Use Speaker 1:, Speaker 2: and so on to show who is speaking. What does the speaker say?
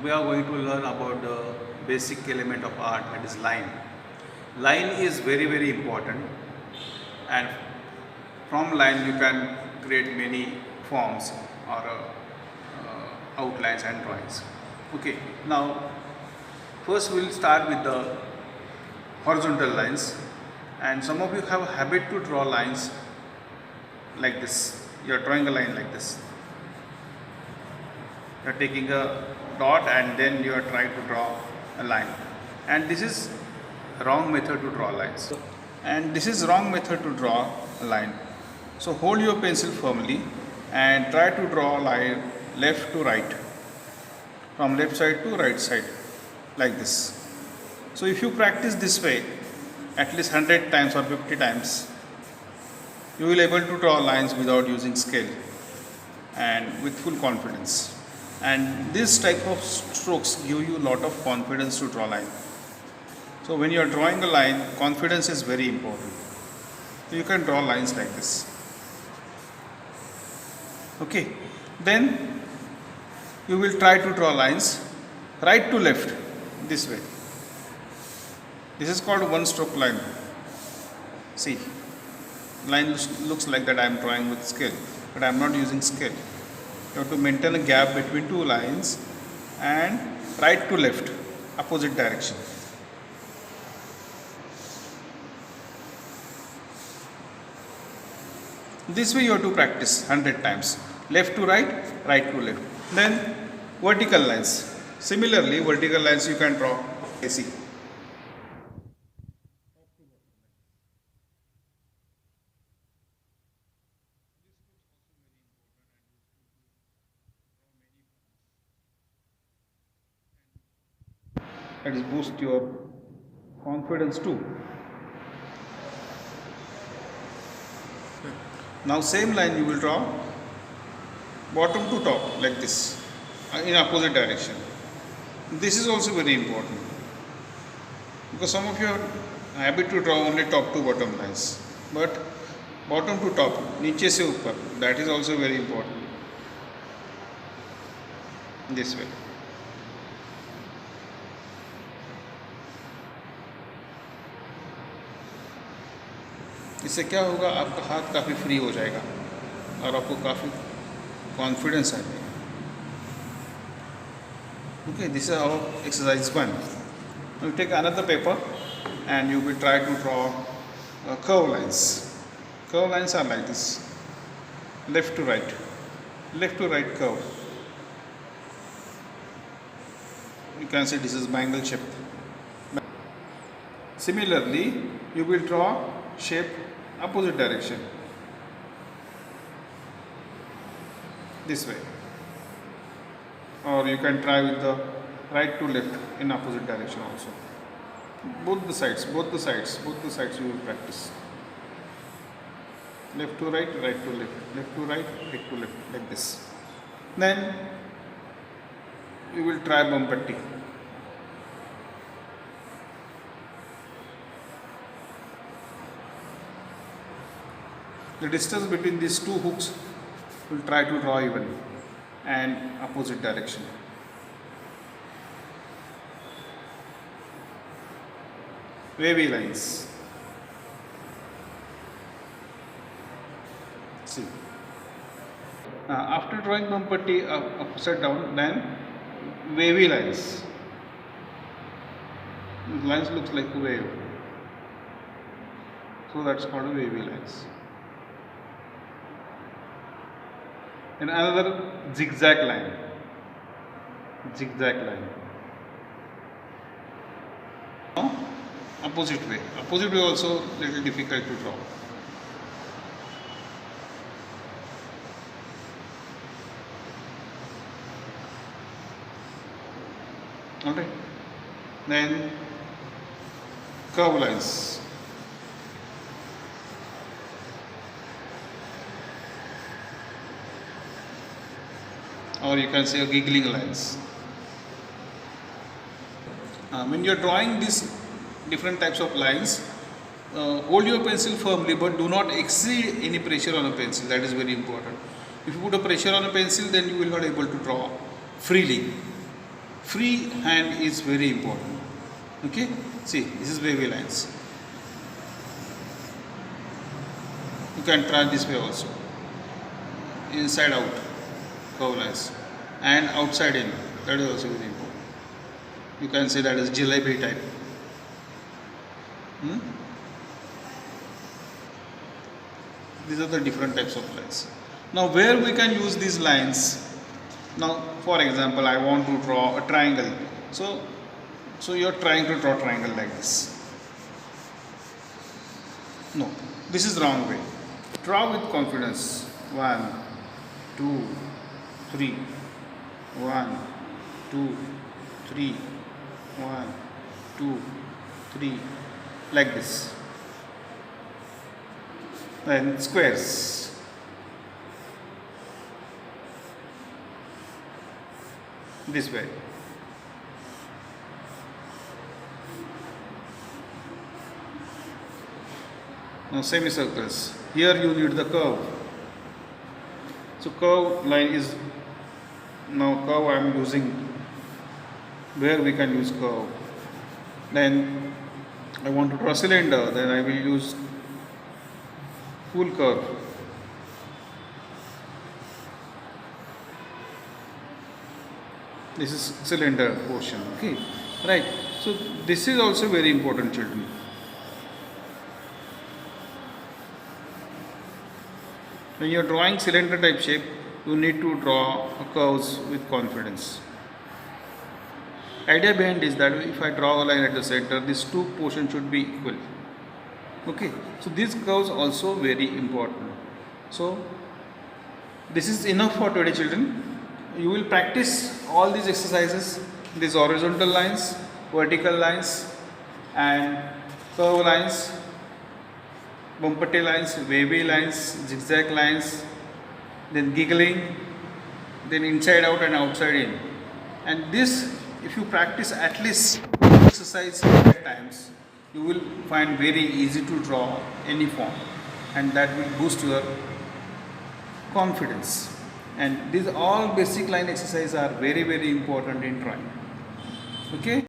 Speaker 1: we are going to learn about the basic element of art, that is line. Line is very important, and from line you can create many forms or outlines and drawings. Okay, now first we will start with the horizontal lines, and some of you have a habit to draw lines like this. You are drawing a line like this. You are taking a dot and then you are trying to draw a line, and this is wrong method to draw lines, and this is wrong method to draw a line. So hold your pencil firmly and try to draw a line left to right, from left side to right side, like this. So if you practice this way at least 100 times or 50 times, you will be able to draw lines without using scale and with full confidence. And this type of strokes give you a lot of confidence to draw line. So when you are drawing a line, confidence is very important. You can draw lines like this. Okay, then you will try to draw lines right to left, this way. This is called one stroke line. See, line looks like that I am drawing with scale, but I am not using scale. You have to maintain a gap between two lines and right to left, opposite direction. This way you have to practice 100 times. Left to right, right to left. Then vertical lines. Similarly, vertical lines you can draw. See. That is boost your confidence too. Now same line you will draw bottom to top like this in opposite direction. This is also very important because some of you have habit to draw only top to bottom lines, but bottom to top, नीचे से ऊपर, that is also very important. This way. इससे क्या होगा, आपका हाथ काफ़ी free हो जाएगा और आपको काफ़ी कॉन्फिडेंस आएगा. Okay, this is our exercise 1. You take another paper and you will try to draw curve lines. Curve lines are like this, left to right curve. You can say this is triangle shape. Similarly, you will draw shape opposite direction, this way, or you can try with the right to left in opposite direction also. Both the sides you will practice. Left to right, right to left, left to right, right to left, like this. Then you will try bumpatti. The distance between these two hooks will try to draw even and opposite direction. Wavy lines. See. After drawing bumpatti upside down, then wavy lines. Lines looks like a wave, so that's called wavy lines. And another zigzag line. Now, opposite way also little difficult to draw. Alright, then curve lines. Or you can say giggling lines. When you are drawing these different types of lines, hold your pencil firmly, but do not exceed any pressure on a pencil. That is very important. If you put a pressure on a pencil, then you will not able to draw freely. free hand is very important. Okay, see, this is wavy lines. You can try this way also, inside out curve lines, and outside in, that is also very important. You can say that is jalebi type. These are the different types of lines. Now where we can use these lines? Now for example, I want to draw a triangle. So you are trying to draw a triangle like this. No, this is wrong way. Draw with confidence. 1, 2, 3. 1, 2, 3. 1, 2, 3. Like this. Then squares. This way. Now semicircles. Here you need the curve. So curve line is, now curve I am using, where we can use curve. Then I want to draw cylinder, then I will use full curve. This is cylinder portion. Okay, right. So this is also very important, children. When you are drawing cylinder type shape, you need to draw curves with confidence. Idea behind is that if I draw a line at the center, these two portions should be equal. Okay, so these curves also very important. So this is enough for today, children. You will practice all these exercises, these horizontal lines, vertical lines, and curve lines, bumper tail lines, wavy lines, zigzag lines, then giggling, then inside out and outside in. And this, if you practice at least exercise 100 times, you will find very easy to draw any form, and that will boost your confidence. And these all basic line exercises are very important in drawing. Okay.